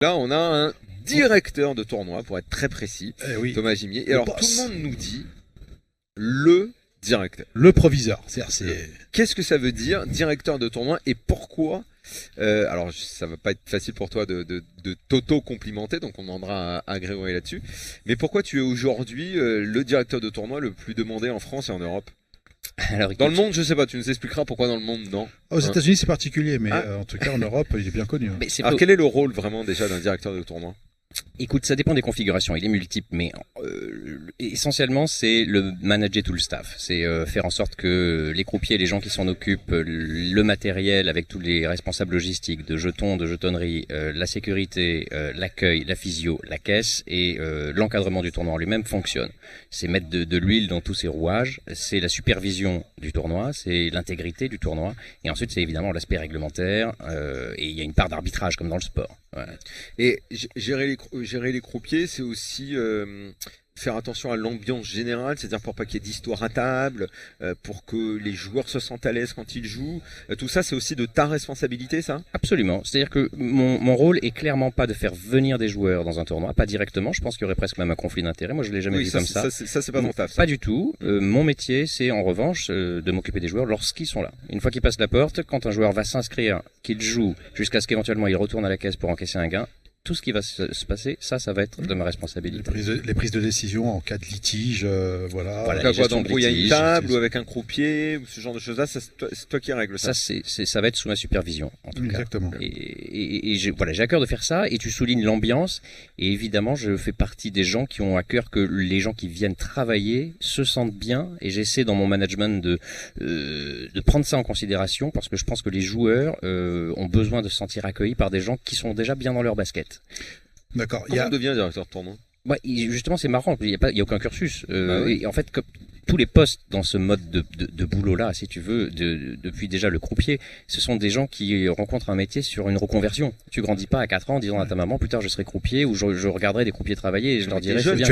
Là, on a un directeur de tournoi, pour être très précis, Oui. Thomas Gimier. Et Le alors, boss. tout le monde nous dit le directeur. Le proviseur. Qu'est-ce que ça veut dire, directeur de tournoi, et pourquoi alors, ça va pas être facile pour toi de t'auto-complimenter, donc on demandera à Grégory là-dessus. Mais pourquoi tu es aujourd'hui le directeur de tournoi le plus demandé en France et en Europe? Alors, Dans le monde, je sais pas, tu nous expliqueras pourquoi dans le monde, non. Aux États-Unis, c'est particulier, mais Ah. En tout cas, en Europe, il est bien connu. mais c'est Alors, pas- quel est le rôle vraiment déjà d'un directeur de tournoi? Écoute, ça dépend des configurations, il est multiple, mais essentiellement c'est le manager tout le staff, c'est faire en sorte que les croupiers, les gens qui s'en occupent, le matériel avec tous les responsables logistiques, de jetons, de jetonnerie, la sécurité, l'accueil, la physio, la caisse et l'encadrement du tournoi en lui-même fonctionne. C'est mettre de l'huile dans tous ces rouages, c'est la supervision du tournoi, c'est l'intégrité du tournoi, et ensuite c'est évidemment l'aspect réglementaire, et il y a une part d'arbitrage comme dans le sport. Voilà. Et gérer les croupiers, c'est aussi faire attention à l'ambiance générale, c'est-à-dire pour pas qu'il y ait d'histoire à table, pour que les joueurs se sentent à l'aise quand ils jouent. Tout ça, c'est aussi de ta responsabilité, ça? Absolument. C'est-à-dire que mon rôle est clairement pas de faire venir des joueurs dans un tournoi, pas directement. Je pense qu'il y aurait presque même un conflit d'intérêt. Moi, je l'ai jamais Oui, vu comme ça. Ça, c'est pas ton taf, ça. Pas du tout. Mon métier, c'est en revanche de m'occuper des joueurs lorsqu'ils sont là. Une fois qu'ils passent la porte, quand un joueur va s'inscrire, qu'il joue, jusqu'à ce qu'éventuellement il retourne à la caisse pour encaisser un gain, tout ce qui va se passer, ça va être de ma responsabilité. Les prises de décision en cas de litige, voilà. Voilà. T'as les quoi, gestions de d'embrouille à une litige, table ou avec un croupier ou ce genre de choses-là, c'est toi qui règles ça. Ça va être sous ma supervision, en tout cas. Exactement. Et j'ai à cœur de faire ça, et tu soulignes l'ambiance, et évidemment, je fais partie des gens qui ont à cœur que les gens qui viennent travailler se sentent bien, et j'essaie dans mon management de prendre ça en considération, parce que je pense que les joueurs ont besoin de se sentir accueillis par des gens qui sont déjà bien dans leur basket. D'accord. Comment on devient directeur de tournoi? Ouais, justement, c'est marrant, il y a aucun cursus. Bah oui. Et en fait, comme tous les postes dans ce mode de boulot-là, si tu veux, depuis déjà le croupier, ce sont des gens qui rencontrent un métier sur une reconversion. Tu grandis pas à 4 ans en disant à ta maman, plus tard je serai croupier, ou je regarderai des croupiers travailler et je leur dirai... jeune, c'est bien,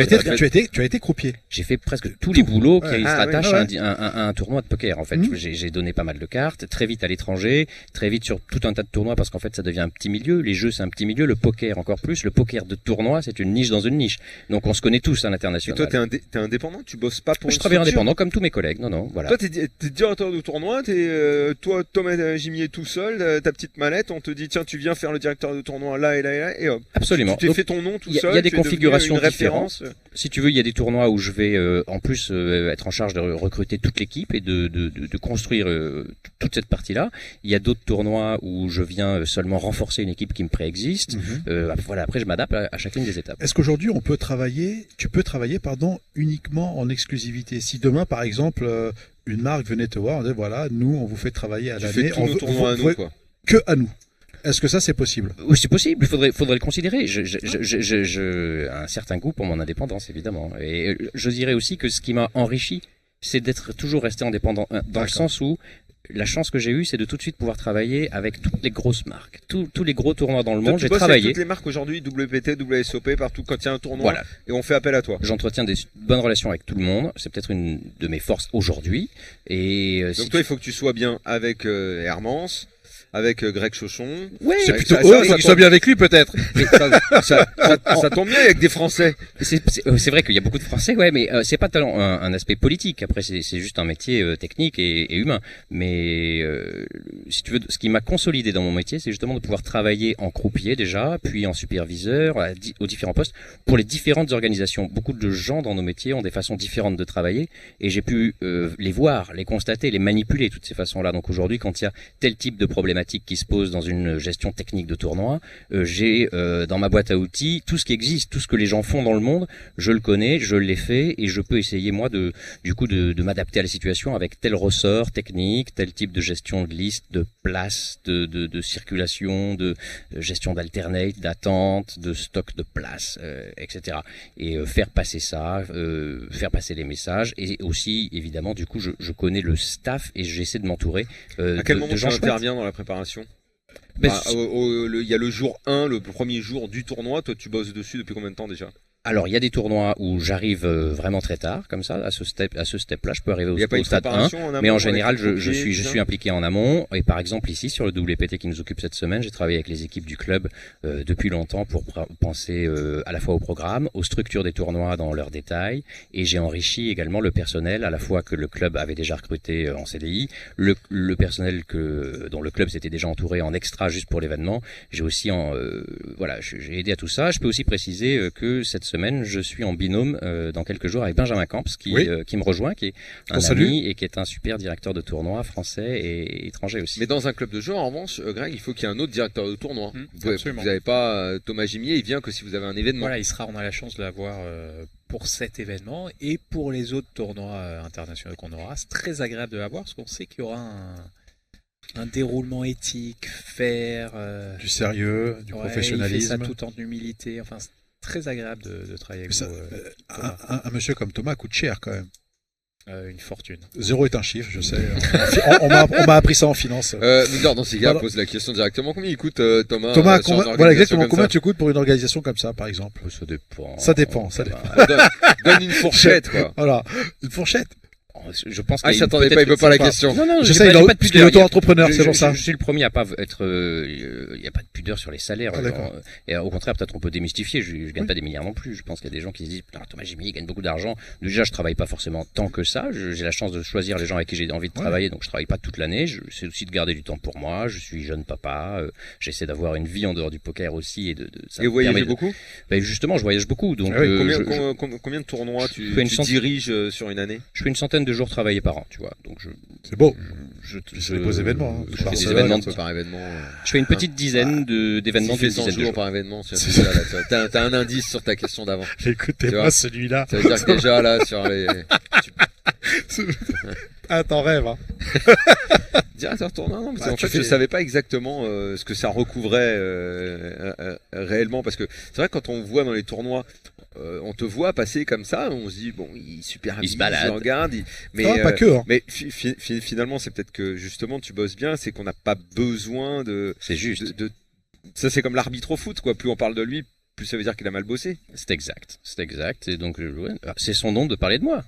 Tu as été croupier. j'ai fait presque tous les boulots qui Ouais. se Ah, rattachent ouais. à un tournoi de poker. En fait, j'ai donné pas mal de cartes, très vite à l'étranger, très vite sur tout un tas de tournois, parce qu'en fait, ça devient un petit milieu. Les jeux, c'est un petit milieu. Le poker, encore plus. Le poker de tournoi, c'est une niche dans une niche. Donc, on se connaît tous à Et l'international. toi, t'es indépendant? Tu bosses pas pour Je une travaille structure? indépendant, comme tous mes collègues. Non, voilà. Toi, t'es directeur de tournoi, toi, Thomas Gimier tout seul, ta petite mallette, on te dit, tiens, tu viens faire le directeur de tournoi là et là et là, et hop. Absolument. Tu t'es Donc, fait ton nom tout il y a seul. des tu es devenu configurations une référence. Si tu veux, il y a des tournois où je vais en plus être en charge de recruter toute l'équipe et de construire toute cette partie-là. Il y a d'autres tournois où je viens seulement renforcer une équipe qui me préexiste. Voilà, après je m'adapte à chacune des étapes. Est-ce qu'aujourd'hui tu peux travailler, uniquement en exclusivité? Si demain, par exemple, une marque venait te voir, on disait voilà, nous, on vous fait travailler à Tu l'année, fais tous nos tournois à nous, quoi. que à nous. Est-ce que ça, c'est possible? Oui, c'est possible, il faudrait le considérer. J'ai un certain goût pour mon indépendance, évidemment. Et je dirais aussi que ce qui m'a enrichi, c'est d'être toujours resté indépendant, dans le sens où la chance que j'ai eue, c'est de tout de suite pouvoir travailler avec toutes les grosses marques, tous les gros tournois dans le Toi, monde. tu J'ai bosses avec travaillé. toutes les marques aujourd'hui, WPT, WSOP, partout quand il y a un tournoi, Voilà. et on fait appel à toi. J'entretiens des bonnes relations avec tout le monde. C'est peut-être une de mes forces aujourd'hui. Et Donc toi, il faut que tu sois bien avec Hermance, avec Greg Chauchon. ouais, C'est Ouais, plutôt ça- eux, ça- il faut ça qu'ils soient tombe- bien avec lui, peut-être. Mais ça tombe bien avec des Français. c'est vrai qu'il y a beaucoup de Français, ouais, mais c'est pas tellement un aspect politique. Après, c'est juste un métier technique et humain. Mais si tu veux, ce qui m'a consolidé dans mon métier, c'est justement de pouvoir travailler en croupier déjà, puis en superviseur, aux différents postes, pour les différentes organisations. Beaucoup de gens dans nos métiers ont des façons différentes de travailler, et j'ai pu les voir, les constater, les manipuler, toutes ces façons-là. Donc aujourd'hui, quand il y a tel type de problématique qui se pose dans une gestion technique de tournoi, j'ai dans ma boîte à outils tout ce qui existe, tout ce que les gens font dans le monde, je le connais, je l'ai fait, et je peux essayer moi de m'adapter à la situation avec tel ressort technique, tel type de gestion de liste, de place, de circulation, de gestion d'alternate, d'attente, de stock de place, etc. Et faire passer ça, faire passer les messages, et aussi évidemment du coup je connais le staff et j'essaie de m'entourer À quel moment de tu gens chouettes. interviens dans la préparation? Ben, Il y a le jour 1, le premier jour du tournoi. Toi, tu bosses dessus depuis combien de temps déjà? Alors, il y a des tournois où j'arrive vraiment très tard, comme ça, à ce step-là, je peux arriver Il n'y a pas au une stade 1. préparation en amont Mais en avec général, les je pompiers, suis tout ça impliqué en amont. Et par exemple, ici, sur le WPT qui nous occupe cette semaine, j'ai travaillé avec les équipes du club depuis longtemps pour penser à la fois au programme, aux structures des tournois dans leurs détails. Et j'ai enrichi également le personnel, à la fois que le club avait déjà recruté en CDI, le personnel dont le club s'était déjà entouré en extra juste pour l'événement. J'ai aussi j'ai aidé à tout ça. Je peux aussi préciser que cette semaine, je suis en binôme dans quelques jours avec Benjamin Camps qui me rejoint, qui est un ami et qui est un super directeur de tournoi français et étranger aussi. Mais dans un club de jeu, en revanche, Greg, il faut qu'il y ait un autre directeur de tournoi. Vous Absolument. n'avez pas Thomas Gimier, il vient que si vous avez un événement. Voilà, on a la chance de l'avoir pour cet événement et pour les autres tournois internationaux qu'on aura. C'est très agréable de l'avoir parce qu'on sait qu'il y aura un déroulement éthique, fair, Du sérieux, du professionnalisme. Il fait ça tout en humilité. Enfin, c'est très agréable de travailler avec vous. Un monsieur comme Thomas coûte cher quand même. Une fortune. 0 est un chiffre, je sais. On m'a appris ça en finance. Mindor, dans ces cas, Voilà. pose la question directement. Combien il coûte Thomas Thomas, sur une voilà organisation exactement comme combien ça tu coûtes pour une organisation comme ça, par exemple. Ça dépend. Ça dépend, ça dépend. Donne une fourchette, quoi. Voilà, une fourchette. Je pense Ah, il qu'il y a s'attendait pas, peut-être- il veut pas la c'est pas- question. Non, Je sais, j'ai pas de parce qu'il est pudeur. auto-entrepreneur, c'est pour ça. Je suis le premier à pas être. Il n'y a pas de pudeur sur les salaires. Ah, d'accord. Et au contraire, peut-être on peut démystifier. Je gagne pas des milliards non plus. Je pense qu'il y a des gens qui se disent putain, Thomas Gimier gagne beaucoup d'argent. Déjà, je travaille pas forcément tant que ça. J'ai la chance de choisir les gens avec qui j'ai envie de travailler, donc je travaille pas toute l'année. C'est aussi de garder du temps pour moi. Je suis jeune papa. J'essaie d'avoir une vie en dehors du poker aussi ça Et me vous voyagez permet de- beaucoup Ben, justement, je voyage beaucoup. Donc, Ah oui, Combien de tournois tu fais une centaine- diriges sur une année? je fais une centaine de jours travaillés par an, tu vois. Donc C'est beau. je C'est des beaux événements, hein. je fais des Barcelone, événements. Un peu par événement. Je fais une petite dizaine d'événements Si tu fais d'une 100 dizaine de jours jours. par événement, t'as un indice sur ta question d'avant. Tu Écoutez-moi vois. celui-là. Ça veut dire que déjà là sur les Ah, t'en rêves, hein. directeur tournoi, non, parce Bah, qu'en tu fait je fais- savais pas exactement ce que ça recouvrait réellement, parce que c'est vrai que quand on voit dans les tournois, on te voit passer comme ça, on se dit bon, il supervise, Il se balade. il regarde, mais Ah, pas que, hein. mais finalement c'est peut-être que justement tu bosses bien, c'est qu'on n'a pas besoin C'est juste. ça, c'est comme l'arbitre au foot, quoi. Plus on parle de lui, plus ça veut dire qu'il a mal bossé. C'est exact. Et donc, c'est son nom de parler de moi.